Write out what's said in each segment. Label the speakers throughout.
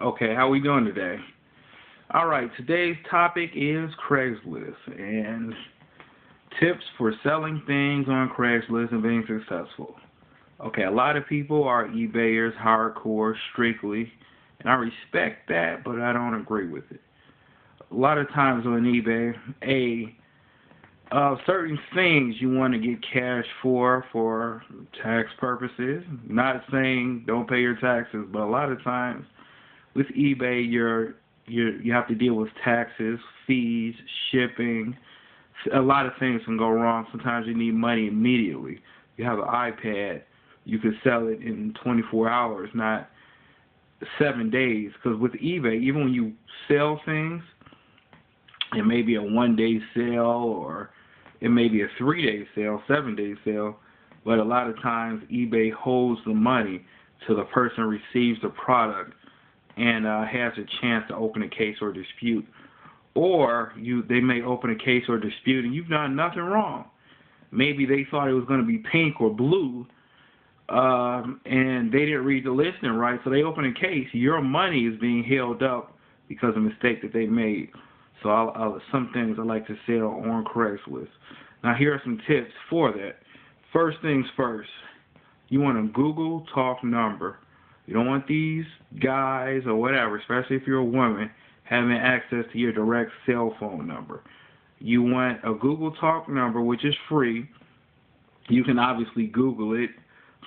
Speaker 1: Okay, how we doing today? All right, today's topic is Craigslist and tips for selling things on Craigslist and being successful. Okay, a lot of people are eBayers, hardcore, strictly, and I respect that, but I don't agree with it. A lot of times on eBay, certain things you want to get cash for tax purposes. Not saying don't pay your taxes, but a lot of times with eBay, you have to deal with taxes, fees, shipping. A lot of things can go wrong. Sometimes you need money immediately. You have an iPad, you could sell it in 24 hours, not 7 days. Because with eBay, even when you sell things, it may be a 1-day sale or it may be a 3-day sale, 7-day sale, but a lot of times eBay holds the money till the person receives the product and has a chance to open a case or dispute. Or they may open a case or dispute and you've done nothing wrong. Maybe they thought it was going to be pink or blue, and they didn't read the listing right, so they open a case. Your money is being held up because of a mistake that they made. So some things I like to sell on Craigslist. Now here are some tips for that. First things first, you want a Google Talk number. You don't want these guys or whatever, especially if you're a woman, having access to your direct cell phone number. You want a Google Talk number, which is free. You can obviously Google it,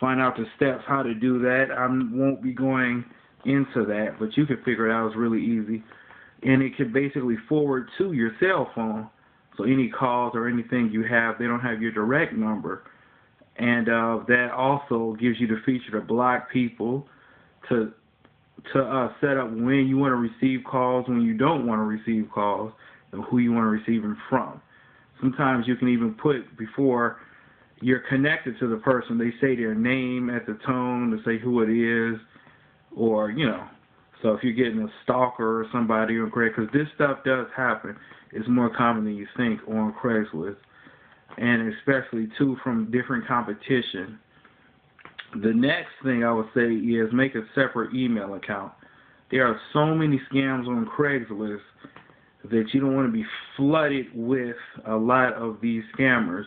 Speaker 1: find out the steps how to do that. I won't be going into that, but you can figure it out. It's really easy. And it can basically forward to your cell phone. So any calls or anything you have, they don't have your direct number. And that also gives you the feature to block people, to set up when you want to receive calls, when you don't want to receive calls, and who you want to receive them from. Sometimes you can even put, before you're connected to the person, they say their name at the tone to say who it is, or, so if you're getting a stalker or somebody on Craigslist, because this stuff does happen, it's more common than you think on Craigslist, and especially, too, from different competition. The next thing I would say is make a separate email account. There are so many scams on Craigslist that you don't want to be flooded with a lot of these scammers,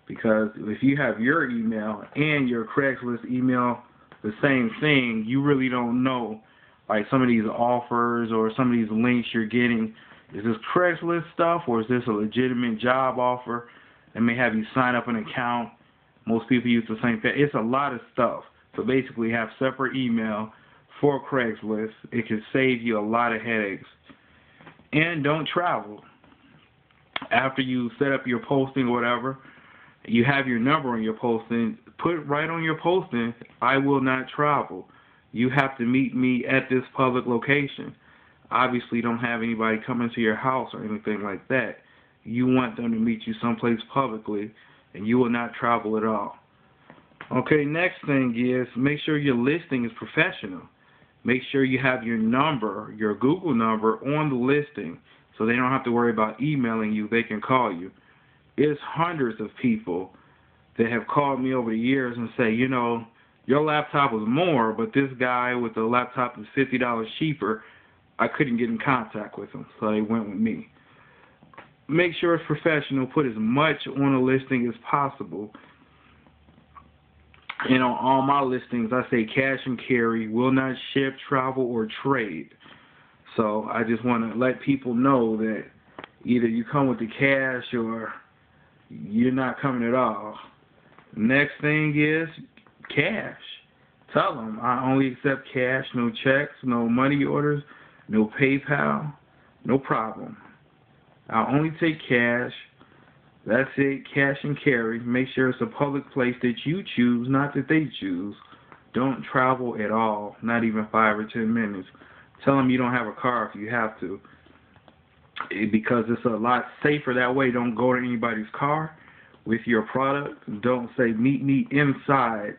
Speaker 1: because if you have your email and your Craigslist email the same thing, you really don't know, like some of these offers or some of these links you're getting, is this Craigslist stuff or is this a legitimate job offer? They may have you sign up an account. Most people use the same thing. It's a lot of stuff. So basically have separate email for Craigslist. It can save you a lot of headaches. And don't travel. After you set up your posting or whatever, you have your number on your posting, put right on your posting, I will not travel. You have to meet me at this public location. Obviously don't have anybody come into your house or anything like that. You want them to meet you someplace publicly, and you will not travel at all. Okay, next thing is make sure your listing is professional. Make sure you have your number, your Google number, on the listing so they don't have to worry about emailing you. They can call you. There's hundreds of people that have called me over the years and say, your laptop was more, but this guy with the laptop is $50 cheaper, I couldn't get in contact with him, so they went with me. Make sure it's professional. Put as much on a listing as possible. And on all my listings, I say cash and carry, will not ship, travel, or trade. So I just want to let people know that either you come with the cash or you're not coming at all. Next thing is cash. Tell them I only accept cash, no checks, no money orders, no PayPal, no problem. I'll only take cash. That's it, cash and carry. Make sure it's a public place that you choose, not that they choose. Don't travel at all, not even 5 or 10 minutes. Tell them you don't have a car if you have to, because it's a lot safer that way. Don't go to anybody's car with your product. Don't say meet me inside.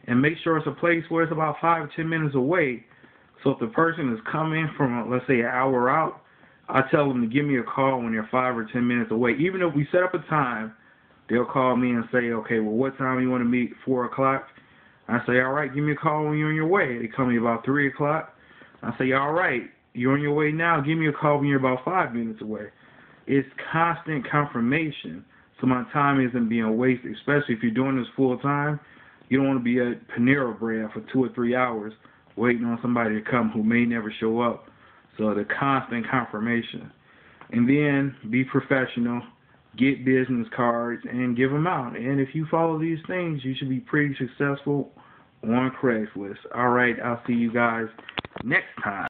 Speaker 1: And make sure it's a place where it's about 5 or 10 minutes away. So if the person is coming from, let's say, an hour out, I tell them to give me a call when they're 5 or 10 minutes away. Even if we set up a time, they'll call me and say, okay, well, what time you want to meet? 4 o'clock? I say, all right, give me a call when you're on your way. They call me about 3 o'clock. I say, all right, you're on your way now. Give me a call when you're about 5 minutes away. It's constant confirmation, so my time isn't being wasted, especially if you're doing this full time. You don't want to be at Panera Bread for 2 or 3 hours waiting on somebody to come who may never show up. So the constant confirmation. And then be professional, get business cards, and give them out. And if you follow these things, you should be pretty successful on Craigslist. All right, I'll see you guys next time.